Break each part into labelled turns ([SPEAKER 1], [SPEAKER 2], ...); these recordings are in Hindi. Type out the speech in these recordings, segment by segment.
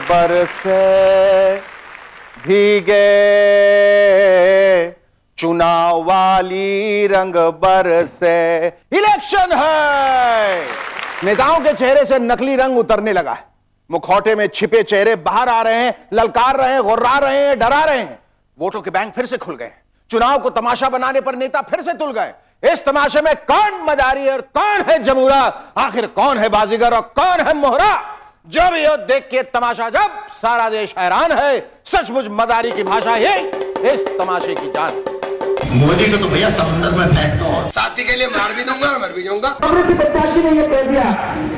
[SPEAKER 1] बरसे भीगे, चुनाव वाली रंग बरसे। इलेक्शन है, नेताओं के चेहरे से नकली रंग उतरने लगा है। मुखौटे में छिपे चेहरे बाहर आ रहे हैं, ललकार रहे हैं, गुर्रा रहे हैं, डरा रहे हैं। वोटों के बैंक फिर से खुल गए। चुनाव को तमाशा बनाने पर नेता फिर से तुल गए। इस तमाशे में कौन मदारी है और कौन है जमूरा, आखिर कौन है बाजीगर और कौन है मोहरा। जब यह देख के तमाशा, जब सारा देश हैरान है, सचमुच मदारी की भाषा यही इस तमाशे की जान।
[SPEAKER 2] मोदी को तो भैया समुद्र में फेंक दो, साथी के लिए मार भी दूंगा और मर भी जाऊंगा।
[SPEAKER 3] कांग्रेस के प्रत्याशी ने यह कह दिया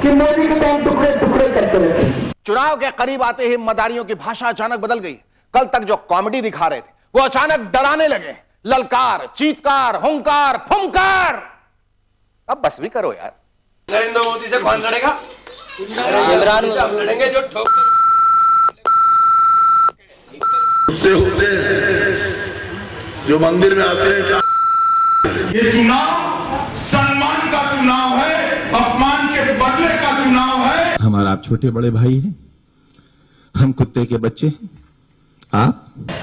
[SPEAKER 3] कि मोदी के बैंक टुकड़े टुकड़े करते रहते हैं।
[SPEAKER 1] चुनाव के करीब आते ही मदारियों की भाषा अचानक बदल गई। कल तक जो कॉमेडी दिखा रहे थे वो अचानक डराने लगे। ललकार, चीत्कार, हुंकार, फुंकार। अब बस भी करो यार।
[SPEAKER 2] नरेंद्र मोदी से कौन लड़ेगा?
[SPEAKER 4] इमरान
[SPEAKER 2] हम लड़ेंगे जो ठोक
[SPEAKER 5] होते जो मंदिर में आते हैं।
[SPEAKER 6] ये चुनाव सम्मान का चुनाव है, अपमान के बदले का चुनाव है।
[SPEAKER 5] हमारा आप छोटे बड़े भाई हैं, हम कुत्ते के बच्चे हैं। आप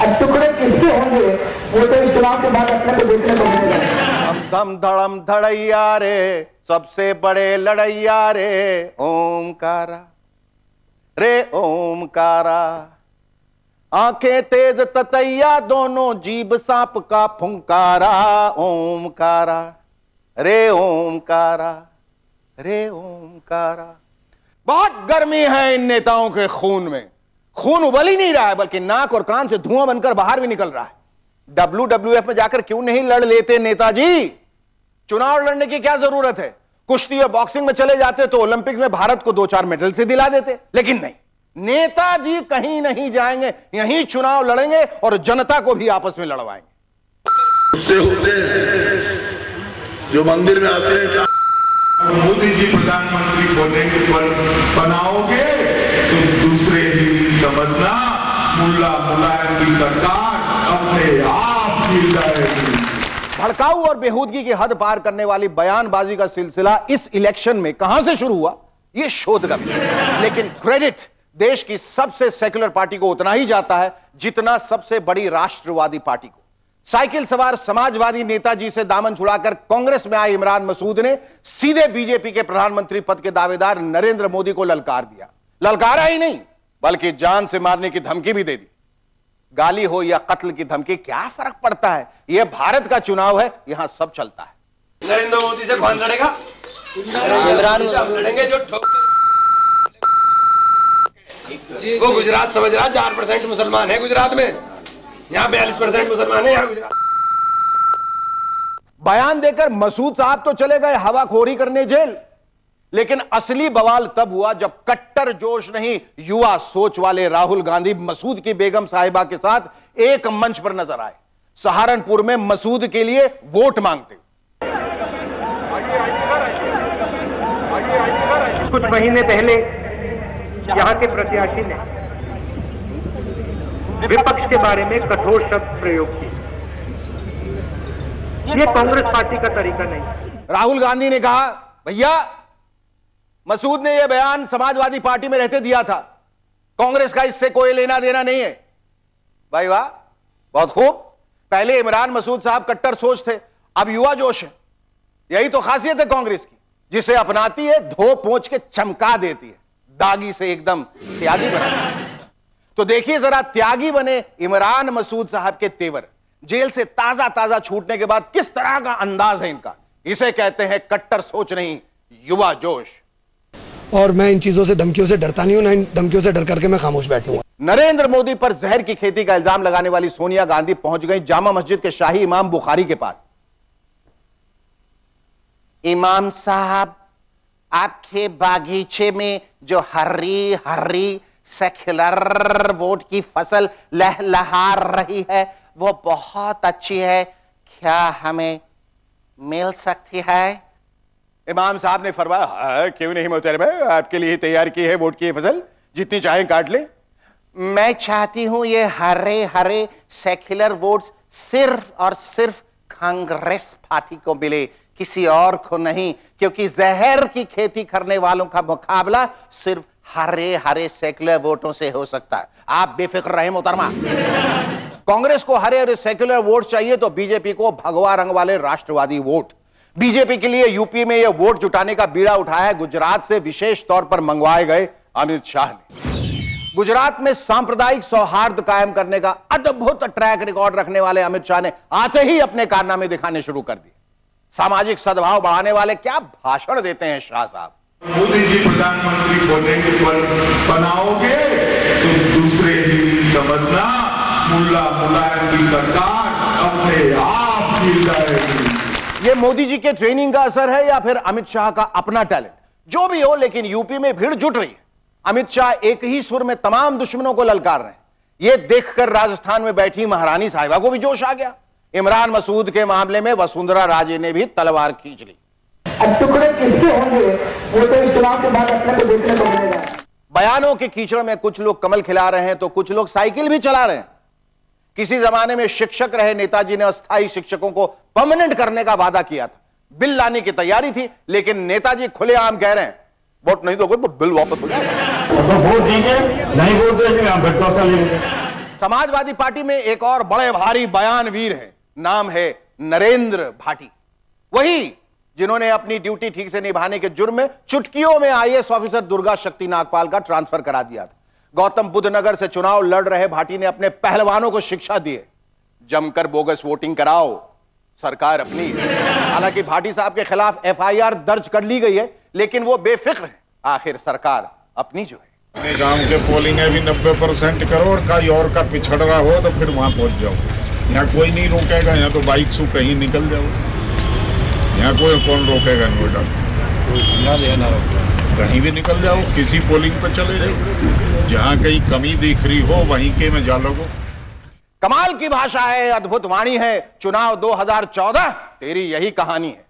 [SPEAKER 3] अब टुकड़े किसके होंगे वो तो इस चुनाव के बाद अपने को देखने को मिलेगा।
[SPEAKER 1] हम धम धड़म धड़ैया रे, सबसे बड़े लड़ैया रे, ओमकारा रे ओमकारा। आंखें तेज ततैया, दोनों जीभ सांप का फुंकारा, ओमकारा रे ओमकारा रे ओमकारा। बहुत गर्मी है इन नेताओं के खून में। खून उबल ही नहीं रहा है, बल्कि नाक और कान से धुआं बनकर बाहर भी निकल रहा है। WWF में जाकर क्यों नहीं लड़ लेते नेताजी? चुनाव लड़ने की क्या जरूरत है? कुश्ती और बॉक्सिंग में चले जाते तो ओलंपिक में भारत को 2-4 मेडल से दिला देते। लेकिन नहीं, नेताजी कहीं नहीं जाएंगे, यहीं चुनाव लड़ेंगे और जनता को भी आपस में लड़वाएंगे।
[SPEAKER 5] होते जो मंदिर में आते हैं।
[SPEAKER 6] मोदी जी प्रधानमंत्री बनाओगे तो दूसरे ही समझना, मुल्ला मुलायम की सरकार अपने आप गिर जाएगी।
[SPEAKER 1] भड़काऊ और बेहूदगी की हद पार करने वाली बयानबाजी का सिलसिला इस इलेक्शन में कहां से शुरू हुआ, यह शोध का विषय है। लेकिन क्रेडिट देश की सबसे सेक्युलर पार्टी को उतना ही जाता है जितना सबसे बड़ी राष्ट्रवादी पार्टी को। साइकिल सवार समाजवादी नेताजी से दामन छुड़ाकर कांग्रेस में आए इमरान मसूद ने सीधे बीजेपी के प्रधानमंत्री पद के दावेदार नरेंद्र मोदी को ललकार दिया। ललकारा ही नहीं, बल्कि जान से मारने की धमकी भी दे दी। गाली हो या कत्ल की धमकी, क्या फर्क पड़ता है? यह भारत का चुनाव है, यहां सब चलता है।
[SPEAKER 2] नरेंद्र मोदी से कौन लड़ेगा?
[SPEAKER 4] इमरान
[SPEAKER 2] हम लड़ेंगे जो ठोक। वो गुजरात समझ रहा 4% मुसलमान है गुजरात में, यहाँ 42% मुसलमान है। यहाँ गुजरात
[SPEAKER 1] बयान देकर मसूद साहब तो चले गए हवाखोरी करने जेल, लेकिन असली बवाल तब हुआ जब कट्टर जोश नहीं, युवा सोच वाले राहुल गांधी मसूद की बेगम साहिबा के साथ एक मंच पर नजर आए। सहारनपुर में मसूद के लिए वोट मांगते।
[SPEAKER 7] कुछ महीने पहले यहां के प्रत्याशी ने विपक्ष के बारे में कठोर शब्द प्रयोग किए। ये कांग्रेस पार्टी का तरीका नहीं।
[SPEAKER 1] राहुल गांधी ने कहा, भैया मसूद ने यह बयान समाजवादी पार्टी में रहते दिया था, कांग्रेस का इससे कोई लेना देना नहीं है। भाई वाह, बहुत खूब। पहले इमरान मसूद साहब कट्टर सोच थे, अब युवा जोश है। यही तो खासियत है कांग्रेस की, जिसे अपनाती है धो पोंछ के चमका देती है, दागी से एकदम त्यागी बनाती है। तो देखिए जरा, त्यागी बने इमरान मसूद साहब के तेवर। जेल से ताजा ताजा छूटने के बाद किस तरह का अंदाज है इनका। इसे कहते हैं कट्टर सोच नहीं, युवा जोश।
[SPEAKER 8] और मैं इन चीजों से, धमकियों से डरता नहीं हूं, ना इन धमकियों से डर करके मैं खामोश बैठूंगा।
[SPEAKER 1] नरेंद्र मोदी पर जहर की खेती का इल्जाम लगाने वाली सोनिया गांधी पहुंच गई जामा मस्जिद के शाही इमाम बुखारी के पास। इमाम साहब, आपके बागीचे में जो हरी हरी सेक्युलर वोट की फसल लहलहा रही है वो बहुत अच्छी है, क्या हमें मिल सकती है? इमाम साहब ने फरमाया, क्यों नहीं मोहतरम, आपके लिए तैयार की है वोट की फसल, जितनी चाहें काट ले। मैं चाहती हूं ये हरे हरे सेक्युलर वोट्स सिर्फ और सिर्फ कांग्रेस पार्टी को मिले, किसी और को नहीं, क्योंकि जहर की खेती करने वालों का मुकाबला सिर्फ हरे हरे सेक्युलर वोटों से हो सकता है। आप बेफिक्र रहे मोहतरमा। कांग्रेस को हरे हरे सेक्युलर वोट चाहिए तो बीजेपी को भगवा रंग वाले राष्ट्रवादी वोट। बीजेपी के लिए यूपी में यह वोट जुटाने का बीड़ा उठाया गुजरात से विशेष तौर पर मंगवाए गए अमित शाह ने। गुजरात में सांप्रदायिक सौहार्द कायम करने का अद्भुत ट्रैक रिकॉर्ड रखने वाले अमित शाह ने आते ही अपने कारनामे दिखाने शुरू कर दिए। सामाजिक सद्भाव बढ़ाने वाले क्या भाषण देते हैं शाह साहब।
[SPEAKER 6] मोदी जी प्रधानमंत्री बनाओगे तो दूसरे ही समझना मुल्ला मुलायम की सरकार अपने आप गिर जाएगी।
[SPEAKER 1] ये मोदी जी के ट्रेनिंग का असर है या फिर अमित शाह का अपना टैलेंट, जो भी हो, लेकिन यूपी में भीड़ जुट रही है। अमित शाह एक ही सुर में तमाम दुश्मनों को ललकार रहे हैं। यह देखकर राजस्थान में बैठी महारानी साहिबा को भी जोश आ गया। इमरान मसूद के मामले में वसुंधरा राजे ने भी तलवार खींच ली।
[SPEAKER 3] अब टुकड़े किसके होंगे वो तो इस चुनाव के बाद अपने को देखने को मिलेगा।
[SPEAKER 1] बयानों के कीचड़ में कुछ लोग कमल खिला रहे हैं तो कुछ लोग साइकिल भी चला रहे हैं। किसी जमाने में शिक्षक रहे नेताजी ने अस्थायी शिक्षकों को परमानेंट करने का वादा किया था। बिल लाने की तैयारी थी, लेकिन नेताजी खुलेआम कह रहे हैं वोट नहीं दोगे तो बिल वापस हो जाएगा।
[SPEAKER 7] वोट देंगे, नहीं वोट देंगे, हम भटका लेंगे।
[SPEAKER 1] समाजवादी पार्टी में एक और बड़े भारी बयानवीर है, नाम है नरेंद्र भाटी। वही जिन्होंने अपनी ड्यूटी ठीक से निभाने के जुर्म में चुटकियों में आईएएस ऑफिसर दुर्गा शक्ति नागपाल का ट्रांसफर करा दिया था। गौतम बुद्ध नगर से चुनाव लड़ रहे भाटी ने अपने पहलवानों को शिक्षा दी है, जमकर बोगस वोटिंग कराओ, सरकार अपनी है। हालांकि भाटी साहब के खिलाफ एफआईआर दर्ज कर ली गई है, लेकिन वो बेफिक्र है, आखिर सरकार अपनी जो है।
[SPEAKER 6] अपने गांव के पोलिंग है भी 90% करो और कहीं और का पिछड़ रहा हो तो फिर वहां पहुंच जाओ। यहाँ कोई नहीं रोकेगा, यहाँ तो बाइक से कहीं निकल जाओ। यहाँ कोई कौन रोकेगा नोएडा, कहीं भी निकल जाओ, किसी पोलिंग पर चले जाओ। जहाँ कहीं कमी दिख रही हो वहीं के में जा लगो।
[SPEAKER 1] कमाल की भाषा है, अद्भुत वाणी है। चुनाव 2014 तेरी यही कहानी है।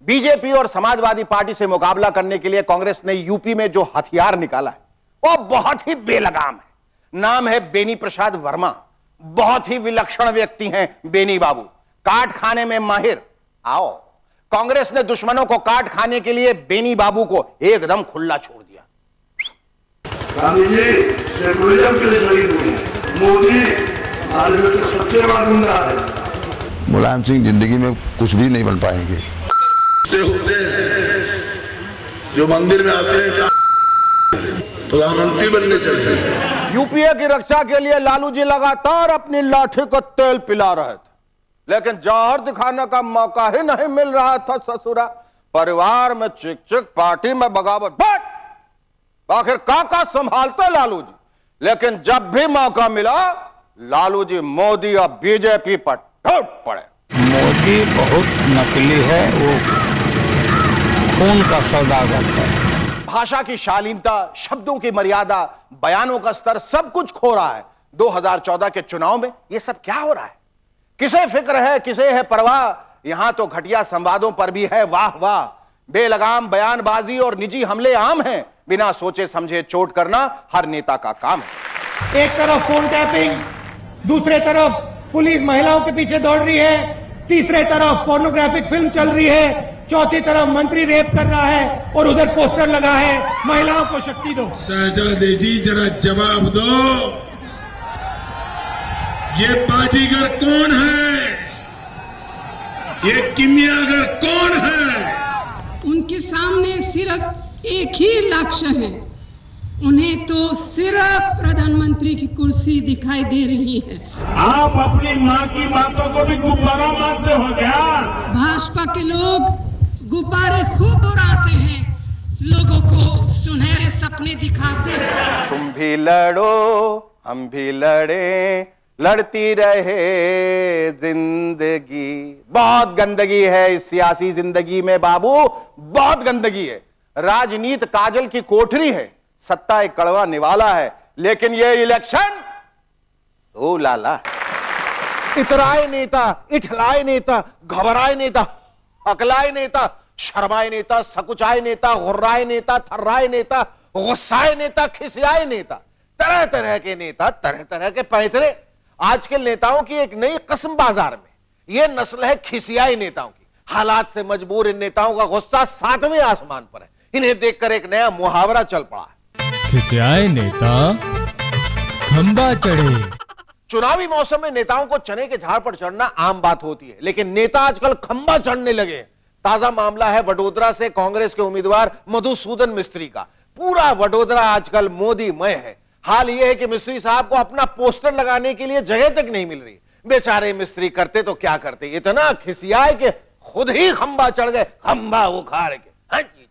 [SPEAKER 1] बीजेपी और समाजवादी पार्टी से मुकाबला करने के लिए कांग्रेस ने यूपी में जो हथियार निकाला है वो बहुत ही बेलगाम है। नाम है बेनी प्रसाद वर्मा। बहुत ही विलक्षण व्यक्ति हैं बेनी बाबू, काट खाने में माहिर। आओ, कांग्रेस ने दुश्मनों को काट खाने के लिए बेनी बाबू को एकदम खुला छोड़ दिया।
[SPEAKER 9] गांधी जी सेकुलरिज्म के लिए शहीद हुए, मोदी आज तो सबसे बड़ा गुंडा है।
[SPEAKER 10] मुलायम सिंह जिंदगी में कुछ भी नहीं बन पाएंगे।
[SPEAKER 9] होते हैं जो मंदिर में आते हैं प्रधानमंत्री बनने चले।
[SPEAKER 1] यूपीए की रक्षा के लिए लालू जी लगातार अपनी लाठी को तेल पिला रहे थे, लेकिन जौहर दिखाने का मौका ही नहीं मिल रहा था। ससुरा परिवार में चिक चिक, पार्टी में बगावत, आखिर काका संभालते लालू जी। लेकिन जब भी मौका मिला लालू जी मोदी और बीजेपी पर टूट पड़े।
[SPEAKER 11] मोदी बहुत नकली है, वो खून का सौदागर है।
[SPEAKER 1] भाषा की शालीनता, शब्दों की मर्यादा, बयानों का स्तर सब कुछ खो रहा है। 2014 के चुनाव में यह सब क्या हो रहा है? किसे फिक्र है, किसे है परवाह? यहां तो घटिया संवादों पर भी है वाह वाह। बेलगाम बयानबाजी और निजी हमले आम हैं। बिना सोचे समझे चोट करना हर नेता का काम है।
[SPEAKER 7] एक तरफ फोन टैपिंग, दूसरे तरफ पुलिस महिलाओं के पीछे दौड़ रही है, तीसरे तरफ पोर्नोग्राफिक फिल्म चल रही है, चौथी तरफ मंत्री रेप कर रहा है और उधर पोस्टर लगा है महिलाओं को शक्ति दो।
[SPEAKER 12] शहजादे जी जरा जवाब दो, ये बाजीगर कौन है? ये किमियागर कौन है?
[SPEAKER 13] उनके सामने सिर्फ एक ही लक्ष्य है, उन्हें तो सिर्फ प्रधानमंत्री की कुर्सी दिखाई दे रही है।
[SPEAKER 12] आप अपनी माँ की बातों को भी गुब्बारा मानते हो क्या?
[SPEAKER 13] भाजपा के लोग गुब्बारे खूब उड़ाते हैं, लोगों को सुनहरे सपने दिखाते हैं।
[SPEAKER 1] तुम भी लड़ो हम भी लड़े, लड़ती रहे जिंदगी। बहुत गंदगी है इस सियासी जिंदगी में बाबू, बहुत गंदगी है। राजनीति काजल की कोठरी है, सत्ता एक कड़वा निवाला है, लेकिन ये इलेक्शन ओ लाला। इतराए नेता, इठलाए नेता, घबराए नेता, अकलाए नेता, शर्माए नेता, सकुचाए नेता, गुर्राए नेता, थर्राए नेता, गुस्साए नेता, खिसियाए नेता, तरह तरह के नेता, तरह तरह के पैतरे। आज के नेताओं की एक नई किस्म बाजार में, यह नस्ल है खिसियाए नेताओं की। हालात से मजबूर इन नेताओं का गुस्सा 7वें आसमान पर है। इन्हें देखकर एक नया मुहावरा चल पड़ा है।
[SPEAKER 14] खिसियाए नेता खंबा चढ़े।
[SPEAKER 1] चुनावी मौसम में नेताओं को चने के झाड़ पर चढ़ना आम बात होती है, लेकिन नेता आजकल खंबा चढ़ने लगे। ताजा मामला है वडोदरा से कांग्रेस के उम्मीदवार मधुसूदन मिस्त्री का। पूरा वडोदरा आजकल मोदीमय है। हाल यह है कि मिस्त्री साहब को अपना पोस्टर लगाने के लिए जगह तक नहीं मिल रही। बेचारे मिस्त्री करते तो क्या करते, इतना खिसियाए कि खुद ही खंबा चढ़ गए, खंबा उखाड़ के। हाँ जी।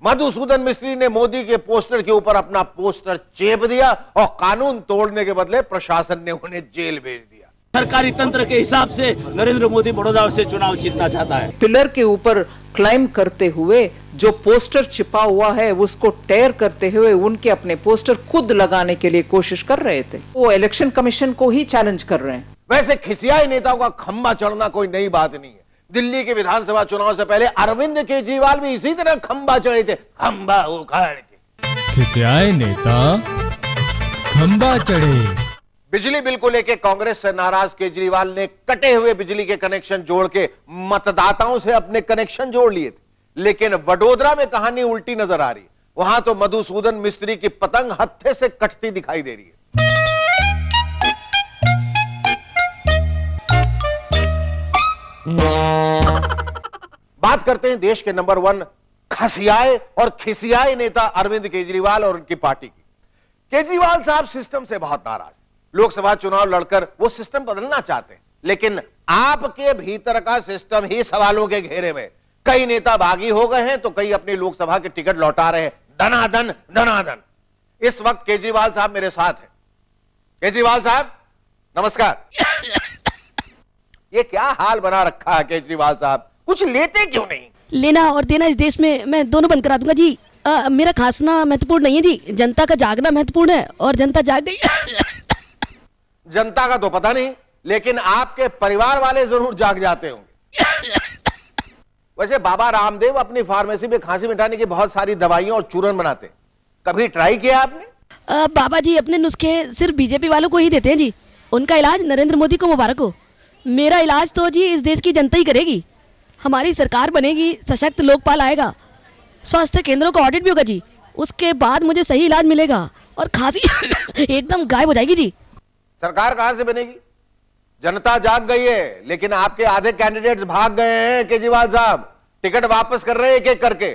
[SPEAKER 1] मधुसूदन मिस्त्री ने मोदी के पोस्टर के ऊपर अपना पोस्टर चेप दिया और कानून तोड़ने के बदले प्रशासन ने उन्हें जेल भेज दिया।
[SPEAKER 15] सरकारी तंत्र के हिसाब से नरेंद्र मोदी बड़ौदा से चुनाव जीतना चाहता है।
[SPEAKER 16] पिलर के ऊपर क्लाइम करते हुए जो पोस्टर छिपा हुआ है उसको टेयर करते हुए उनके अपने पोस्टर खुद लगाने के लिए कोशिश कर रहे थे। वो इलेक्शन कमीशन को ही चैलेंज कर रहे हैं।
[SPEAKER 1] वैसे खिसियाई नेताओं का खंबा चढ़ना कोई नई बात नहीं है। दिल्ली के विधानसभा चुनाव से पहले अरविंद केजरीवाल भी इसी तरह खंबा चढ़े थे, खंबा उखाड़ के।
[SPEAKER 14] खिसियाए नेता खंबा चढ़े।
[SPEAKER 1] बिजली बिल को लेकर कांग्रेस से नाराज केजरीवाल ने कटे हुए बिजली के कनेक्शन जोड़ के मतदाताओं से अपने कनेक्शन जोड़ लिए थे, लेकिन वडोदरा में कहानी उल्टी नजर आ रही है। वहां तो मधुसूदन मिस्त्री की पतंग हत्थे से कटती दिखाई दे रही है। बात करते हैं देश के नंबर 1 खसियाए और खिसियाए नेता अरविंद केजरीवाल और उनकी पार्टी की। केजरीवाल साहब सिस्टम से बहुत नाराज हैं। लोकसभा चुनाव लड़कर वो सिस्टम बदलना चाहते हैं, लेकिन आपके भीतर का सिस्टम ही सवालों के घेरे में। कई नेता बागी हो गए हैं तो कई अपनी लोकसभा के टिकट लौटा रहे हैं, धनाधन धनाधन। इस वक्त केजरीवाल साहब मेरे साथ हैं। केजरीवाल साहब नमस्कार। ये क्या हाल बना रखा है केजरीवाल साहब, कुछ लेते क्यों नहीं?
[SPEAKER 17] लेना और देना इस देश में मैं दोनों बंद करा दूंगा जी। मेरा खासना महत्वपूर्ण नहीं है जी, जनता का जागना महत्वपूर्ण है और जनता जाग गई।
[SPEAKER 1] जनता का तो पता नहीं, लेकिन आपके परिवार वाले जरूर जाग जाते होंगे। वैसे बाबा रामदेव अपनी फार्मेसी में खांसी मिटाने की बहुत सारी दवाइयां और चूरन बनाते, कभी ट्राई किया आपने?
[SPEAKER 17] बाबा जी अपने नुस्खे सिर्फ बीजेपी वालों को ही देते हैं जी। उनका इलाज नरेंद्र मोदी को मुबारक हो। मेरा इलाज तो जी इस देश की जनता ही करेगी। हमारी सरकार बनेगी, सशक्त लोकपाल आएगा, स्वास्थ्य केंद्रों का ऑडिट भी होगा जी, उसके बाद मुझे सही इलाज मिलेगा और खांसी एकदम गायब हो जाएगी जी।
[SPEAKER 1] सरकार कहां से बनेगी? जनता जाग गई है, लेकिन आपके आधे कैंडिडेट्स भाग गए हैं। केजरीवाल साहब टिकट वापस कर रहे हैं एक एक करके।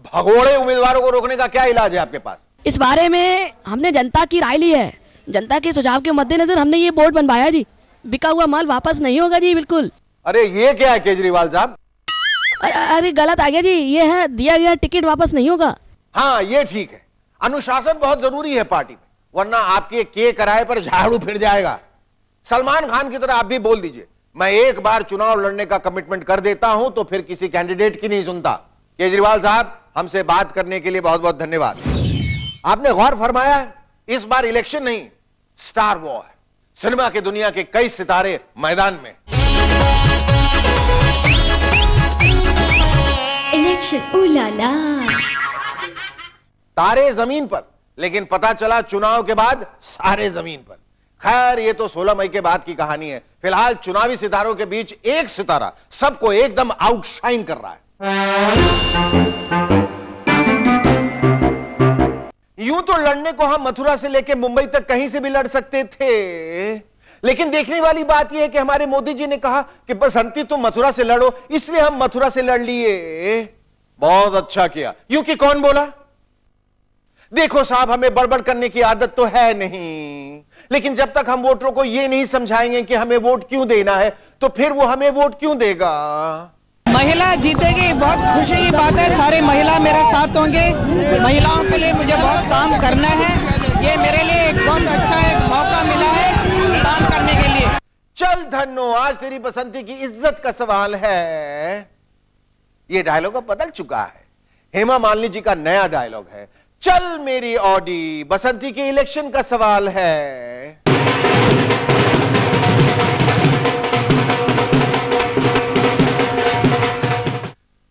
[SPEAKER 1] भगोड़े उम्मीदवारों को रोकने का क्या इलाज है आपके पास?
[SPEAKER 17] इस बारे में हमने जनता की राय ली है। जनता के सुझाव के मद्देनजर हमने ये बोर्ड बनवाया जी। बिका हुआ माल वापस नहीं होगा जी, बिल्कुल।
[SPEAKER 1] अरे ये क्या है केजरीवाल साहब?
[SPEAKER 17] अरे गलत आ गया जी, ये है दिया गया टिकट वापस नहीं होगा।
[SPEAKER 1] हाँ ये ठीक है, अनुशासन बहुत जरूरी है पार्टी में, वरना आपके के किराए पर झाड़ू फिर जाएगा। सलमान खान की तरह आप भी बोल दीजिए, मैं एक बार चुनाव लड़ने का कमिटमेंट कर देता हूं तो फिर किसी कैंडिडेट की नहीं सुनता। केजरीवाल साहब हमसे बात करने के लिए बहुत बहुत धन्यवाद। आपने गौर फरमाया है, इस बार इलेक्शन नहीं स्टार वॉर है। सिनेमा की दुनिया के कई सितारे मैदान में।
[SPEAKER 18] इलेक्शन उलाला।
[SPEAKER 1] तारे जमीन पर, लेकिन पता चला चुनाव के बाद सारे जमीन पर। खैर ये तो 16 मई के बाद की कहानी है। फिलहाल चुनावी सितारों के बीच एक सितारा सबको एकदम आउटशाइन कर रहा है। यूं तो लड़ने को हम मथुरा से लेकर मुंबई तक कहीं से भी लड़ सकते थे, लेकिन देखने वाली बात यह है कि हमारे मोदी जी ने कहा कि बसंती तुम मथुरा से लड़ो, इसलिए हम मथुरा से लड़ लिए। बहुत अच्छा किया। यूं कि कौन बोला? देखो साहब, हमें बड़बड़ करने की आदत तो है नहीं, लेकिन जब तक हम वोटरों को यह नहीं समझाएंगे कि हमें वोट क्यों देना है, तो फिर वो हमें वोट क्यों देगा?
[SPEAKER 16] महिला जीतेगी, बहुत खुशी की बात है। सारी महिला मेरे साथ होंगे। महिलाओं के लिए मुझे बहुत काम करना है। ये मेरे लिए एक बहुत अच्छा एक मौका मिला है काम करने के लिए।
[SPEAKER 1] चल धन्नो, आज तेरी बसंती की इज्जत का सवाल है। ये डायलॉग अब बदल चुका है। हेमा मालिनी जी का नया डायलॉग है, चल मेरी ऑडी, बसंती के इलेक्शन का सवाल है।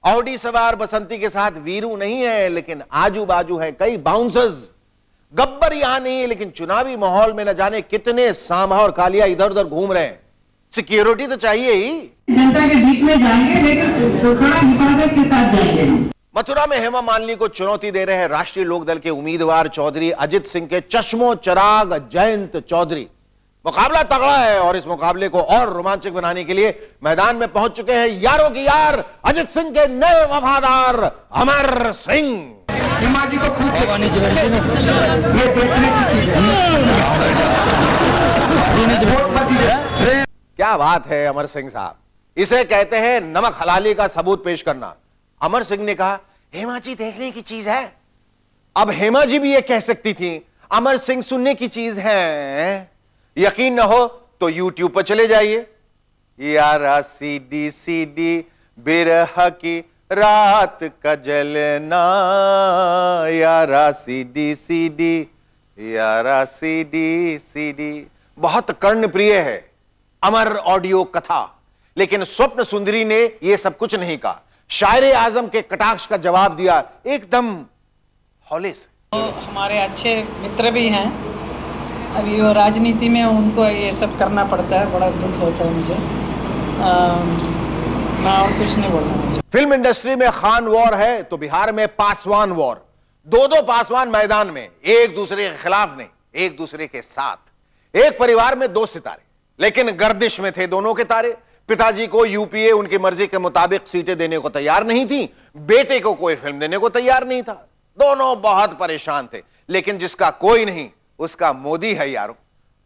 [SPEAKER 1] ऑडी सवार बसंती के साथ वीरू नहीं है, लेकिन आजू बाजू है कई बाउंसर्स। गब्बर यहां नहीं है, लेकिन चुनावी माहौल में न जाने कितने सांभा और कालिया इधर उधर घूम रहे हैं। सिक्योरिटी तो चाहिए ही।
[SPEAKER 3] जनता के बीच में जाएंगे लेकिन खड़ा हिफाजत के साथ जाएंगे।
[SPEAKER 1] मथुरा में हेमा मालिनी को चुनौती दे रहे हैं राष्ट्रीय लोकदल के उम्मीदवार चौधरी अजित सिंह के चश्मो चराग जयंत चौधरी। मुकाबला तगड़ा है और इस मुकाबले को और रोमांचक बनाने के लिए मैदान में पहुंच चुके हैं यारों की यार अजित सिंह के नए वफादार अमर सिंह।
[SPEAKER 3] हेमा जी को खूब ये देखने की चीज है।
[SPEAKER 1] क्या बात है अमर सिंह साहब, इसे कहते हैं नमक हलाली का सबूत पेश करना। अमर सिंह ने कहा हेमा जी देखने की चीज है। अब हेमा जी भी ये कह सकती थी अमर सिंह सुनने की चीज है। यकीन न हो तो YouTube पर चले जाइए। यारा सीडी सीडी बिरह की रात का जलना, यारा सीडी सीडी, यारा सीडी सीडी। बहुत कर्णप्रिय है अमर ऑडियो कथा, लेकिन स्वप्न सुंदरी ने यह सब कुछ नहीं कहा। शायरे आजम के कटाक्ष का जवाब दिया एकदम हौले से।
[SPEAKER 16] हमारे अच्छे मित्र भी हैं, अभी वो राजनीति में उनको ये सब करना पड़ता है, बड़ा दुख होता है मुझे। मैं और कुछ नहीं बोलना।
[SPEAKER 1] फिल्म इंडस्ट्री में खान वॉर है तो बिहार में पासवान वॉर। दो पासवान मैदान में, एक दूसरे के खिलाफ नहीं, एक दूसरे के साथ। एक परिवार में 2 सितारे, लेकिन गर्दिश में थे दोनों के तारे। पिताजी को यूपीए उनकी मर्जी के मुताबिक सीटें देने को तैयार नहीं थी, बेटे को कोई फिल्म देने को तैयार नहीं था। दोनों बहुत परेशान थे, लेकिन जिसका कोई नहीं उसका मोदी है यारों।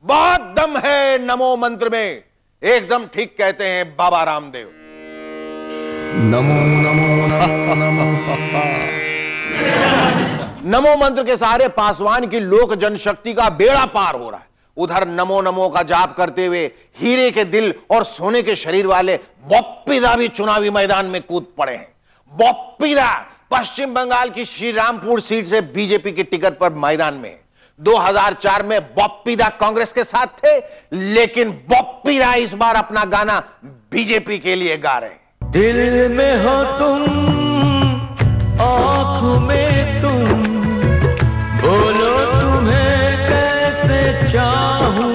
[SPEAKER 1] बहुत दम है नमो मंत्र में, एकदम ठीक कहते हैं बाबा रामदेव।
[SPEAKER 10] नमो नमो नमो नमो।
[SPEAKER 1] नमो मंत्र के सहारे पासवान की लोक जनशक्ति का बेड़ा पार हो रहा है। उधर नमो नमो का जाप करते हुए हीरे के दिल और सोने के शरीर वाले बॉप्पीदा भी चुनावी मैदान में कूद पड़े हैं। बॉप्पीदा पश्चिम बंगाल की श्रीरामपुर सीट से बीजेपी की टिकट पर मैदान में है। 2004 में बॉप्पीदा कांग्रेस के साथ थे, लेकिन बॉप्पीदा इस बार अपना गाना बीजेपी के लिए गा रहे हैं।
[SPEAKER 19] दिल में हो तुम, आंखों में तुम, बोलो तुम्हें कैसे चाहूं।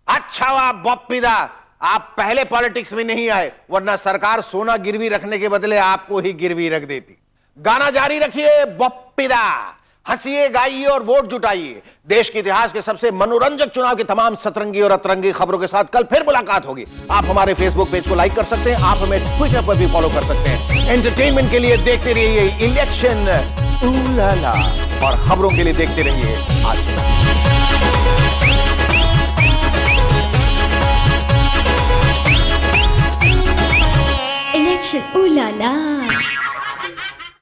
[SPEAKER 1] अच्छा हुआ बॉप्पीदा आप पहले पॉलिटिक्स में नहीं आए, वरना सरकार सोना गिरवी रखने के बदले आपको ही गिरवी रख देती। गाना जारी रखिए बॉप्पीदा, हंसिए गाइए और वोट जुटाइए। देश के इतिहास के सबसे मनोरंजक चुनाव की तमाम सतरंगी और अतरंगी खबरों के साथ कल फिर मुलाकात होगी। आप हमारे फेसबुक पेज को लाइक कर सकते हैं, आप हमें ट्विटर पर भी फॉलो कर सकते हैं। एंटरटेनमेंट के लिए देखते रहिए इलेक्शन ऊलाला और खबरों के लिए देखते रहिए आज।